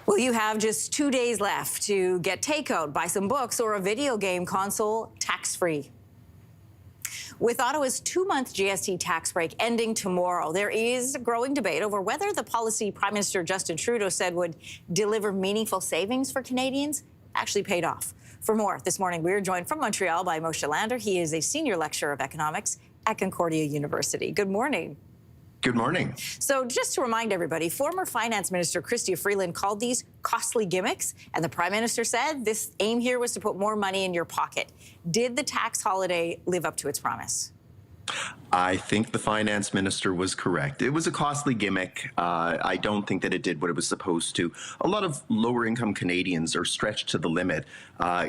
Well, you have just 2 days left to get takeout, buy some books, or a video game console tax-free. With Ottawa's 2-month GST tax break ending tomorrow, there is a growing debate over whether the policy Prime Minister Justin Trudeau said would deliver meaningful savings for Canadians actually paid off. For more, this morning we are joined from Montreal by Moshe Lander. He is a senior lecturer of economics at Concordia University. Good morning. Good morning. So just to remind everybody, former Finance Minister Chrystia Freeland called these costly gimmicks, and the Prime Minister said this aim here was to put more money in your pocket. Did the tax holiday live up to its promise? I think the finance minister was correct. It was a costly gimmick. I don't think that it did what it was supposed to. A lot of lower income Canadians are stretched to the limit.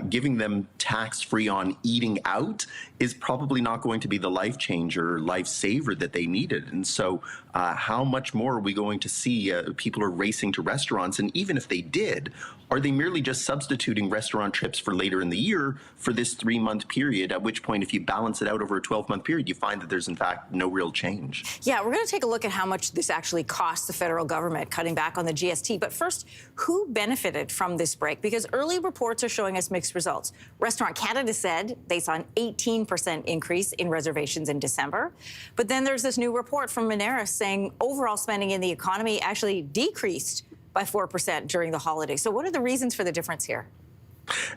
Giving them tax-free on eating out is probably not going to be the life changer, life saver that they needed. And so how much more are we going to see people are racing to restaurants? And even if they did, are they merely just substituting restaurant trips for later in the year for this 3-month period, at which point if you balance it out over a 12-month period, you find that there's in fact no real change. Yeah, we're going to take a look at how much this actually costs the federal government, cutting back on the GST. But first, who benefited from this break? Because early reports are showing us mixed results. Restaurant Canada said they saw an 18% increase in reservations in December. But then there's this new report from Moneris saying overall spending in the economy actually decreased by 4% during the holiday. So what are the reasons for the difference here?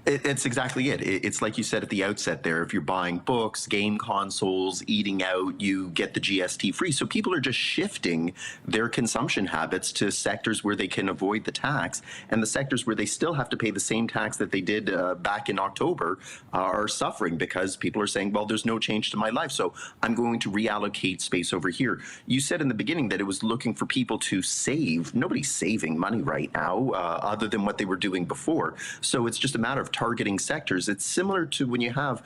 It's exactly it. It's like you said at the outset there, if you're buying books, game consoles, eating out, you get the GST free. So people are just shifting their consumption habits to sectors where they can avoid the tax, and the sectors where they still have to pay the same tax that they did back in October are suffering because people are saying, well, there's no change to my life, so I'm going to reallocate space over here. You said in the beginning that it was looking for people to save. Nobody's saving money right now other than what they were doing before. So it's just a matter of targeting sectors. It's similar to when you have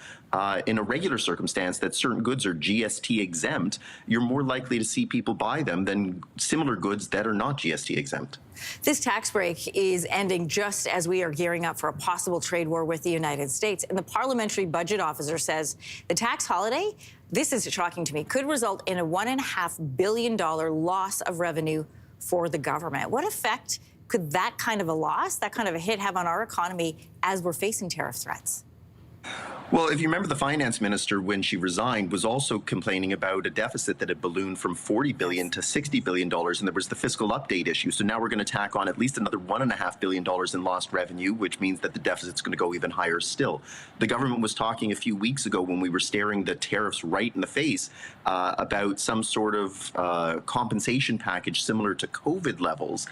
in a regular circumstance that certain goods are GST exempt, you're more likely to see people buy them than similar goods that are not GST exempt. This tax break is ending just as we are gearing up for a possible trade war with the United States. And the parliamentary budget officer says the tax holiday, this is shocking to me, could result in a $1.5 billion loss of revenue for the government. What effect could that kind of a loss, that kind of a hit have on our economy as we're facing tariff threats? Well, if you remember, the finance minister, when she resigned, was also complaining about a deficit that had ballooned from $40 billion to $60 billion, and there was the fiscal update issue. So now we're going to tack on at least another $1.5 billion in lost revenue, which means that the deficit's going to go even higher still. The government was talking a few weeks ago when we were staring the tariffs right in the face about some sort of compensation package similar to COVID levels,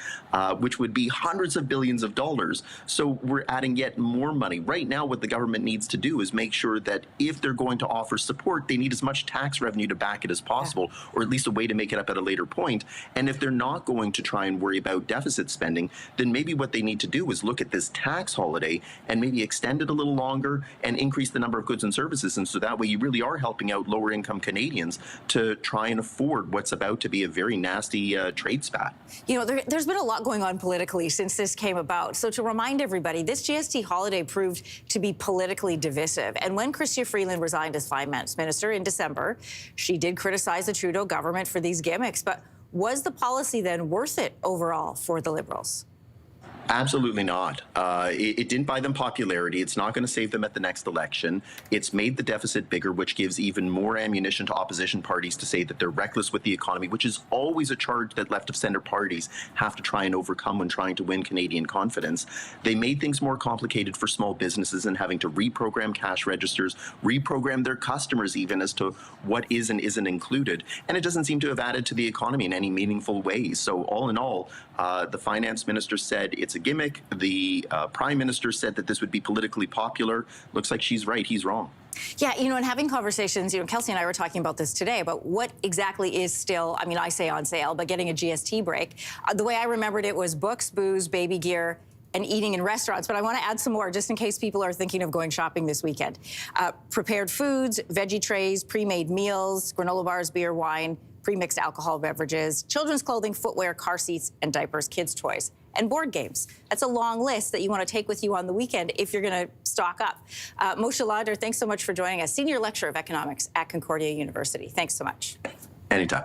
which would be hundreds of billions of dollars. So we're adding yet more money. Right now, what the government needs to do is make sure that if they're going to offer support, they need as much tax revenue to back it as possible, or at least a way to make it up at a later point. And if they're not going to try and worry about deficit spending, then maybe what they need to do is look at this tax holiday and maybe extend it a little longer and increase the number of goods and services. And so that way you really are helping out lower income Canadians to try and afford what's about to be a very nasty trade spat. You know, there's been a lot going on politically since this came about. So to remind everybody, this GST holiday proved to be politically divisive. And when Chrystia Freeland resigned as finance minister in December, she did criticize the Trudeau government for these gimmicks. But was the policy then worth it overall for the Liberals? Absolutely not. It didn't buy them popularity. It's not going to save them at the next election. It's made the deficit bigger, which gives even more ammunition to opposition parties to say that they're reckless with the economy, which is always a charge that left of center parties have to try and overcome when trying to win Canadian confidence. They made things more complicated for small businesses and having to reprogram cash registers, reprogram their customers even as to what is and isn't included. And it doesn't seem to have added to the economy in any meaningful way. So all in all, the finance minister said it's a gimmick. The prime minister said that this would be politically popular. Looks like she's right. He's wrong. Yeah, you know, and having conversations, you know, Kelsey and I were talking about this today, about what exactly is still, I mean, I say on sale, but getting a GST break. The way I remembered it was books, booze, baby gear, and eating in restaurants. But I want to add some more just in case people are thinking of going shopping this weekend. Prepared foods, veggie trays, pre-made meals, granola bars, beer, wine, pre-mixed alcohol beverages, children's clothing, footwear, car seats, and diapers, kids' toys, and board games. That's a long list that you want to take with you on the weekend if you're going to stock up. Moshe Lander, thanks so much for joining us, Senior Lecturer of Economics at Concordia University. Thanks so much. Anytime.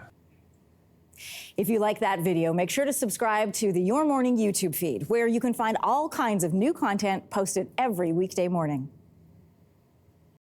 If you like that video, make sure to subscribe to the Your Morning YouTube feed, where you can find all kinds of new content posted every weekday morning.